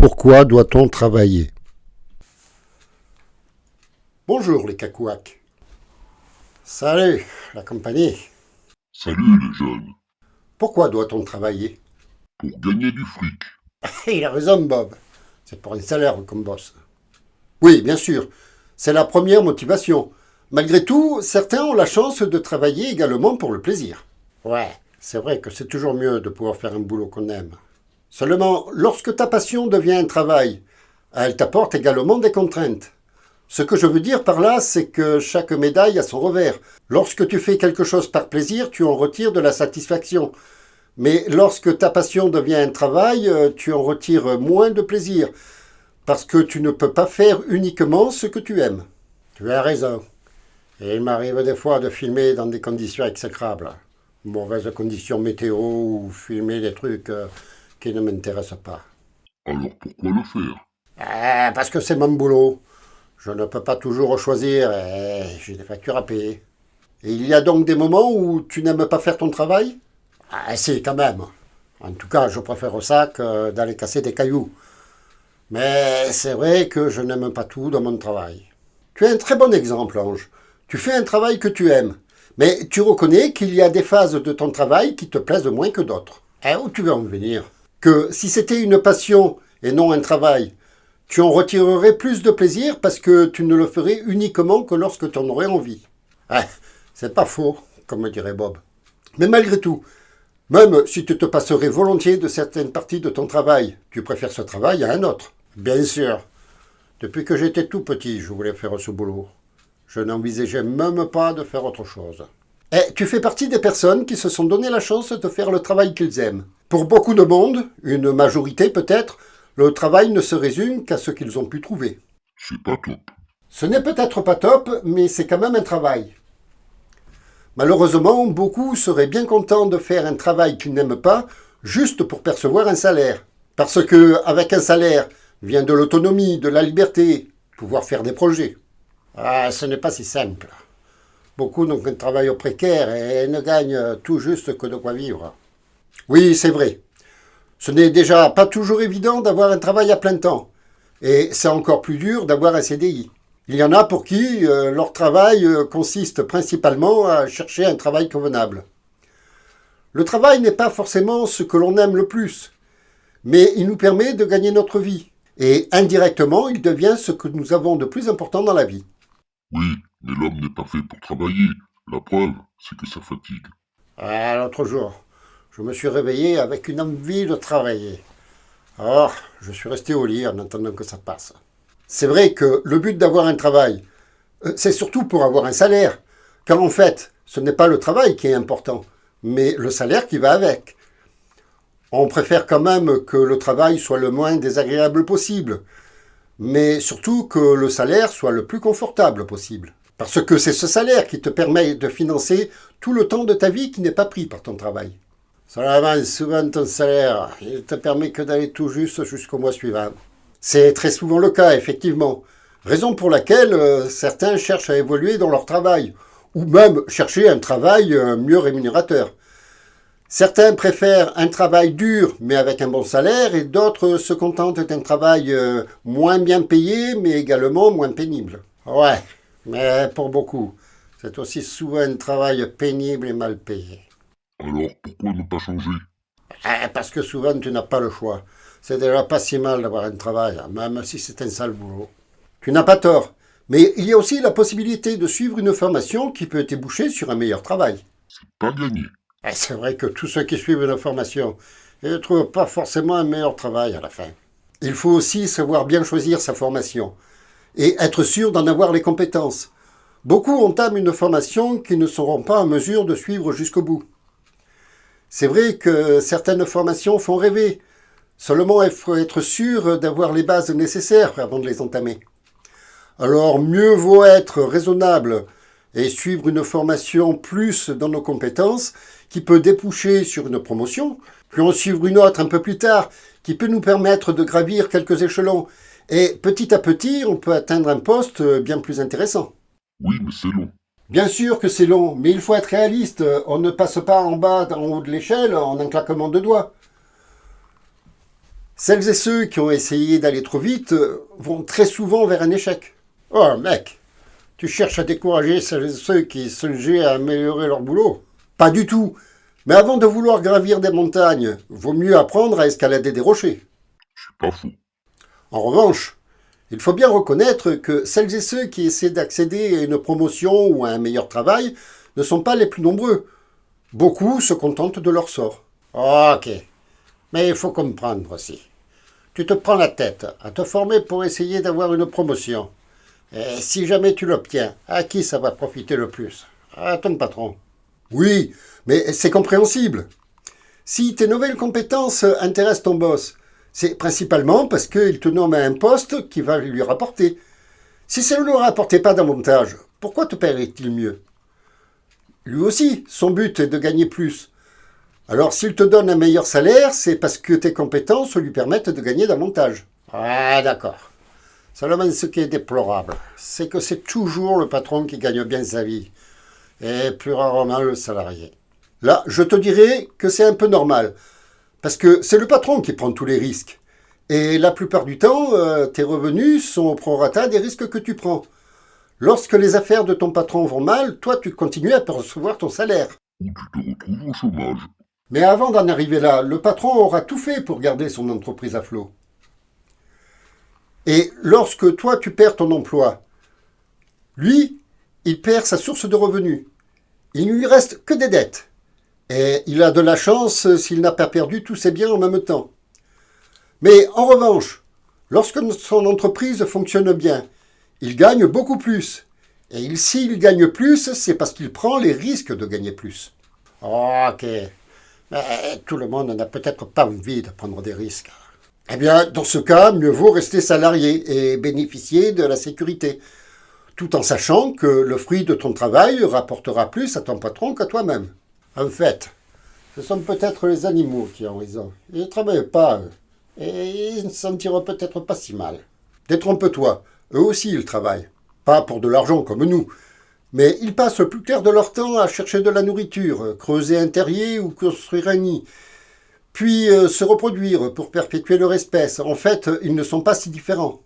Pourquoi doit-on travailler? Bonjour les cacouacs. Salut la compagnie. Salut les jeunes, Pourquoi doit-on travailler? pour gagner du fric. Il a raison Bob. C'est pour un salaire qu'on bosse. Oui, bien sûr. C'est la première motivation. Malgré tout, certains ont la chance de travailler également pour le plaisir. Ouais, c'est vrai que c'est toujours mieux de pouvoir faire un boulot qu'on aime. Seulement, lorsque ta passion devient un travail, elle t'apporte également des contraintes. Ce que je veux dire par là, c'est que chaque médaille a son revers. Lorsque tu fais quelque chose par plaisir, tu en retires de la satisfaction. Mais lorsque ta passion devient un travail, tu en retires moins de plaisir. Parce que tu ne peux pas faire uniquement ce que tu aimes. Tu as raison. Et il m'arrive des fois de filmer dans des conditions exécrables. Mauvaises conditions météo ou filmer des trucs qui ne m'intéressent pas. Alors pourquoi le faire? Parce que c'est mon boulot. Je ne peux pas toujours choisir et j'ai des factures à payer. Et il y a donc des moments où tu n'aimes pas faire ton travail? Ah si, quand même. En tout cas, je préfère ça que d'aller casser des cailloux. Mais c'est vrai que je n'aime pas tout dans mon travail. Tu es un très bon exemple, Ange. Tu fais un travail que tu aimes. Mais tu reconnais qu'il y a des phases de ton travail qui te plaisent moins que d'autres. Et où tu veux en venir? Que si c'était une passion et non un travail, tu en retirerais plus de plaisir parce que tu ne le ferais uniquement que lorsque tu en aurais envie. Ouais, c'est pas faux, comme dirait Bob. Mais malgré tout, même si tu te passerais volontiers de certaines parties de ton travail, tu préfères ce travail à un autre. Bien sûr. Depuis que j'étais tout petit, je voulais faire ce boulot. Je n'envisageais même pas de faire autre chose. Et tu fais partie des personnes qui se sont donné la chance de faire le travail qu'ils aiment. Pour beaucoup de monde, une majorité peut-être, le travail ne se résume qu'à ce qu'ils ont pu trouver. C'est pas top. Ce n'est peut-être pas top, mais c'est quand même un travail. Malheureusement, beaucoup seraient bien contents de faire un travail qu'ils n'aiment pas juste pour percevoir un salaire. Parce que avec un salaire vient de l'autonomie, de la liberté, pouvoir faire des projets. Ah, ce n'est pas si simple. Beaucoup n'ont qu'un travail précaire et ne gagnent tout juste que de quoi vivre. Oui, c'est vrai. Ce n'est déjà pas toujours évident d'avoir un travail à plein temps. Et c'est encore plus dur d'avoir un CDI. Il y en a pour qui leur travail consiste principalement à chercher un travail convenable. Le travail n'est pas forcément ce que l'on aime le plus, mais il nous permet de gagner notre vie. Et indirectement, il devient ce que nous avons de plus important dans la vie. Oui, mais l'homme n'est pas fait pour travailler. La preuve, c'est que ça fatigue. L'autre jour, je me suis réveillé avec une envie de travailler. Alors, je suis resté au lit en attendant que ça passe. C'est vrai que le but d'avoir un travail, c'est surtout pour avoir un salaire. Car en fait, ce n'est pas le travail qui est important, mais le salaire qui va avec. On préfère quand même que le travail soit le moins désagréable possible, mais surtout que le salaire soit le plus confortable possible. Parce que c'est ce salaire qui te permet de financer tout le temps de ta vie qui n'est pas pris par ton travail. Seulement, souvent ton salaire, il ne te permet que d'aller tout juste jusqu'au mois suivant. C'est très souvent le cas, effectivement. Raison pour laquelle certains cherchent à évoluer dans leur travail, ou même chercher un travail mieux rémunérateur. Certains préfèrent un travail dur mais avec un bon salaire et d'autres se contentent d'un travail moins bien payé mais également moins pénible. Ouais, mais pour beaucoup, c'est aussi souvent un travail pénible et mal payé. Alors pourquoi ne pas changer? Parce que souvent tu n'as pas le choix. C'est déjà pas si mal d'avoir un travail, même si c'est un sale boulot. Tu n'as pas tort, mais il y a aussi la possibilité de suivre une formation qui peut déboucher sur un meilleur travail. C'est pas gagné. Et c'est vrai que tous ceux qui suivent une formation ne trouvent pas forcément un meilleur travail à la fin. Il faut aussi savoir bien choisir sa formation et être sûr d'en avoir les compétences. Beaucoup entament une formation qu'ils ne seront pas en mesure de suivre jusqu'au bout. C'est vrai que certaines formations font rêver. Seulement, il faut être sûr d'avoir les bases nécessaires avant de les entamer. Alors, mieux vaut être raisonnable et suivre une formation plus dans nos compétences qui peut déboucher sur une promotion, puis en suivre une autre un peu plus tard qui peut nous permettre de gravir quelques échelons. Et petit à petit, on peut atteindre un poste bien plus intéressant. Oui, mais c'est long. Bien sûr que c'est long, mais il faut être réaliste. On ne passe pas en bas, en haut de l'échelle en un claquement de doigts. Celles et ceux qui ont essayé d'aller trop vite vont très souvent vers un échec. Oh mec, tu cherches à décourager celles et ceux qui songent à améliorer leur boulot? Pas du tout. Mais avant de vouloir gravir des montagnes, vaut mieux apprendre à escalader des rochers. C'est pas faux. En revanche, il faut bien reconnaître que celles et ceux qui essaient d'accéder à une promotion ou à un meilleur travail ne sont pas les plus nombreux. Beaucoup se contentent de leur sort. Ok, mais il faut comprendre aussi. Tu te prends la tête à te former pour essayer d'avoir une promotion. Et si jamais tu l'obtiens, à qui ça va profiter le plus? À ton patron. Oui, mais c'est compréhensible. Si tes nouvelles compétences intéressent ton boss, c'est principalement parce qu'il te nomme à un poste qui va lui rapporter. Si ça ne lui rapportait pas davantage, pourquoi te paierait-il mieux? Lui aussi, son but est de gagner plus. Alors s'il te donne un meilleur salaire, c'est parce que tes compétences lui permettent de gagner davantage. Ah d'accord. Seulement ce qui est déplorable, c'est que c'est toujours le patron qui gagne bien sa vie, et plus rarement le salarié. Là, je te dirais que c'est un peu normal, parce que c'est le patron qui prend tous les risques. Et la plupart du temps, tes revenus sont au prorata des risques que tu prends. Lorsque les affaires de ton patron vont mal, toi tu continues à percevoir ton salaire. Ou tu te retrouves au chômage. Mais avant d'en arriver là, le patron aura tout fait pour garder son entreprise à flot. Et lorsque toi tu perds ton emploi, lui, il perd sa source de revenus. Il ne lui reste que des dettes. Et il a de la chance s'il n'a pas perdu tous ses biens en même temps. Mais en revanche, lorsque son entreprise fonctionne bien, il gagne beaucoup plus. Et s'il gagne plus, c'est parce qu'il prend les risques de gagner plus. Ok, mais tout le monde n'a peut-être pas envie de prendre des risques. Eh bien, dans ce cas, mieux vaut rester salarié et bénéficier de la sécurité, tout en sachant que le fruit de ton travail rapportera plus à ton patron qu'à toi-même. En fait, ce sont peut-être les animaux qui ont raison. Ils ne travaillent pas, eux. Et ils ne s'en tirent peut-être pas si mal. Détrompe-toi, eux aussi ils travaillent. Pas pour de l'argent comme nous, mais ils passent le plus clair de leur temps à chercher de la nourriture, creuser un terrier ou construire un nid, puis se reproduire pour perpétuer leur espèce. En fait, ils ne sont pas si différents.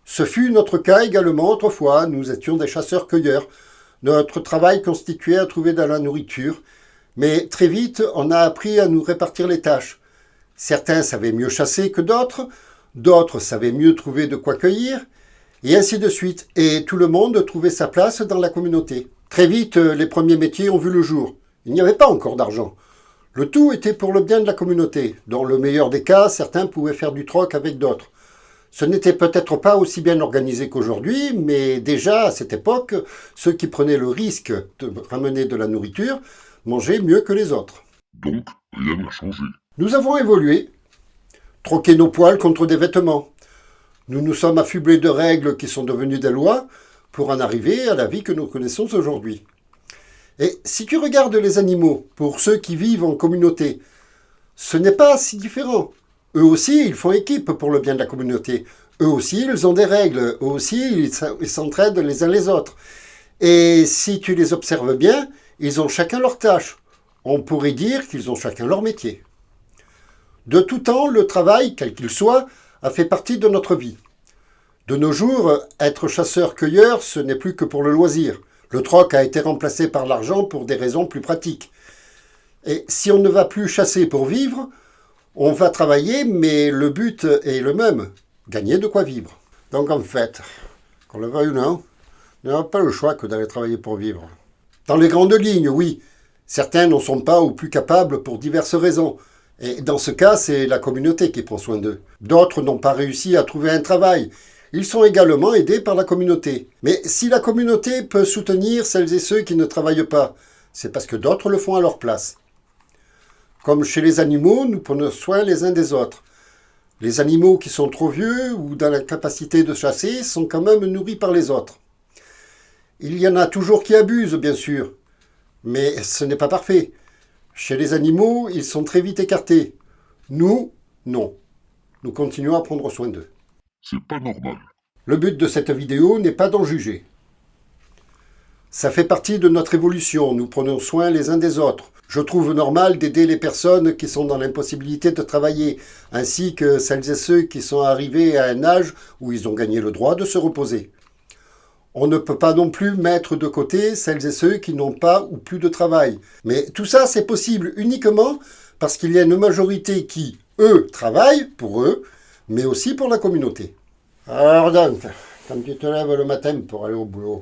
Ce fut notre cas également autrefois. Nous étions des chasseurs-cueilleurs. Notre travail constituait à trouver de la nourriture, mais très vite, on a appris à nous répartir les tâches. Certains savaient mieux chasser que d'autres, d'autres savaient mieux trouver de quoi cueillir, et ainsi de suite. Et tout le monde trouvait sa place dans la communauté. Très vite, les premiers métiers ont vu le jour. Il n'y avait pas encore d'argent. Le tout était pour le bien de la communauté. Dans le meilleur des cas, certains pouvaient faire du troc avec d'autres. Ce n'était peut-être pas aussi bien organisé qu'aujourd'hui, mais déjà à cette époque, ceux qui prenaient le risque de ramener de la nourriture mangeaient mieux que les autres. Donc, rien n'a changé. Nous avons évolué, troqué nos poils contre des vêtements. Nous nous sommes affublés de règles qui sont devenues des lois pour en arriver à la vie que nous connaissons aujourd'hui. Et si tu regardes les animaux, pour ceux qui vivent en communauté, ce n'est pas si différent. Eux aussi, ils font équipe pour le bien de la communauté. Eux aussi, ils ont des règles. Eux aussi, ils s'entraident les uns les autres. Et si tu les observes bien, ils ont chacun leur tâche. On pourrait dire qu'ils ont chacun leur métier. De tout temps, le travail, quel qu'il soit, a fait partie de notre vie. De nos jours, être chasseur-cueilleur, ce n'est plus que pour le loisir. Le troc a été remplacé par l'argent pour des raisons plus pratiques. Et si on ne va plus chasser pour vivre, on va travailler, mais le but est le même, gagner de quoi vivre. Donc en fait, qu'on le veuille ou non, on n'a pas le choix que d'aller travailler pour vivre. Dans les grandes lignes, oui, certains n'en sont pas ou plus capables pour diverses raisons. Et dans ce cas, c'est la communauté qui prend soin d'eux. D'autres n'ont pas réussi à trouver un travail. Ils sont également aidés par la communauté. Mais si la communauté peut soutenir celles et ceux qui ne travaillent pas, c'est parce que d'autres le font à leur place. Comme chez les animaux, nous prenons soin les uns des autres. Les animaux qui sont trop vieux ou dans l'incapacité de chasser sont quand même nourris par les autres. Il y en a toujours qui abusent, bien sûr, mais ce n'est pas parfait. Chez les animaux, ils sont très vite écartés. Nous, non. Nous continuons à prendre soin d'eux. C'est pas normal. Le but de cette vidéo n'est pas d'en juger. Ça fait partie de notre évolution, nous prenons soin les uns des autres. Je trouve normal d'aider les personnes qui sont dans l'impossibilité de travailler, ainsi que celles et ceux qui sont arrivés à un âge où ils ont gagné le droit de se reposer. On ne peut pas non plus mettre de côté celles et ceux qui n'ont pas ou plus de travail. Mais tout ça, c'est possible uniquement parce qu'il y a une majorité qui, eux, travaillent pour eux, mais aussi pour la communauté. Alors donc, quand tu te lèves le matin pour aller au boulot,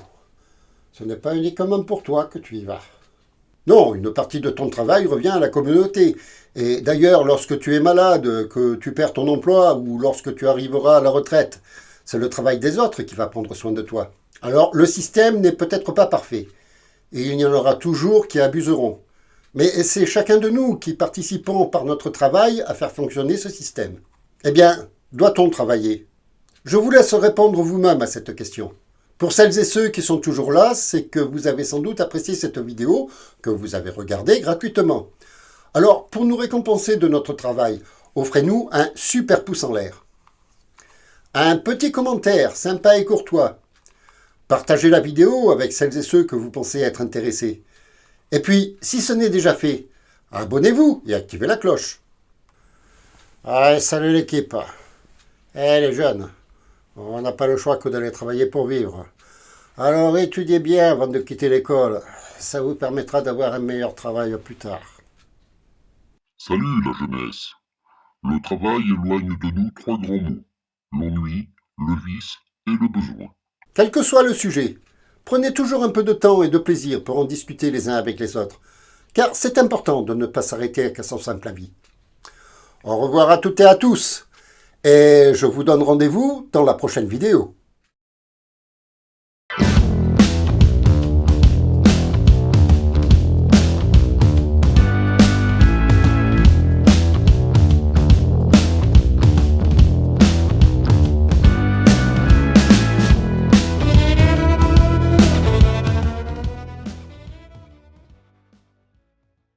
ce n'est pas uniquement pour toi que tu y vas. Non, une partie de ton travail revient à la communauté. Et d'ailleurs, lorsque tu es malade, que tu perds ton emploi ou lorsque tu arriveras à la retraite, c'est le travail des autres qui va prendre soin de toi. Alors, le système n'est peut-être pas parfait. Et il y en aura toujours qui abuseront. Mais c'est chacun de nous qui participons par notre travail à faire fonctionner ce système. Eh bien, doit-on travailler ? Je vous laisse répondre vous-même à cette question. Pour celles et ceux qui sont toujours là, c'est que vous avez sans doute apprécié cette vidéo que vous avez regardée gratuitement. Alors, pour nous récompenser de notre travail, offrez-nous un super pouce en l'air. Un petit commentaire sympa et courtois. Partagez la vidéo avec celles et ceux que vous pensez être intéressés. Et puis, si ce n'est déjà fait, abonnez-vous et activez la cloche. Allez, salut l'équipe. Les jeunes, on n'a pas le choix que d'aller travailler pour vivre. Alors étudiez bien avant de quitter l'école. Ça vous permettra d'avoir un meilleur travail plus tard. Salut la jeunesse. Le travail éloigne de nous trois grands mots. L'ennui, le vice et le besoin. Quel que soit le sujet, prenez toujours un peu de temps et de plaisir pour en discuter les uns avec les autres. Car c'est important de ne pas s'arrêter qu'à son simple avis. Au revoir à toutes et à tous. Et je vous donne rendez-vous dans la prochaine vidéo.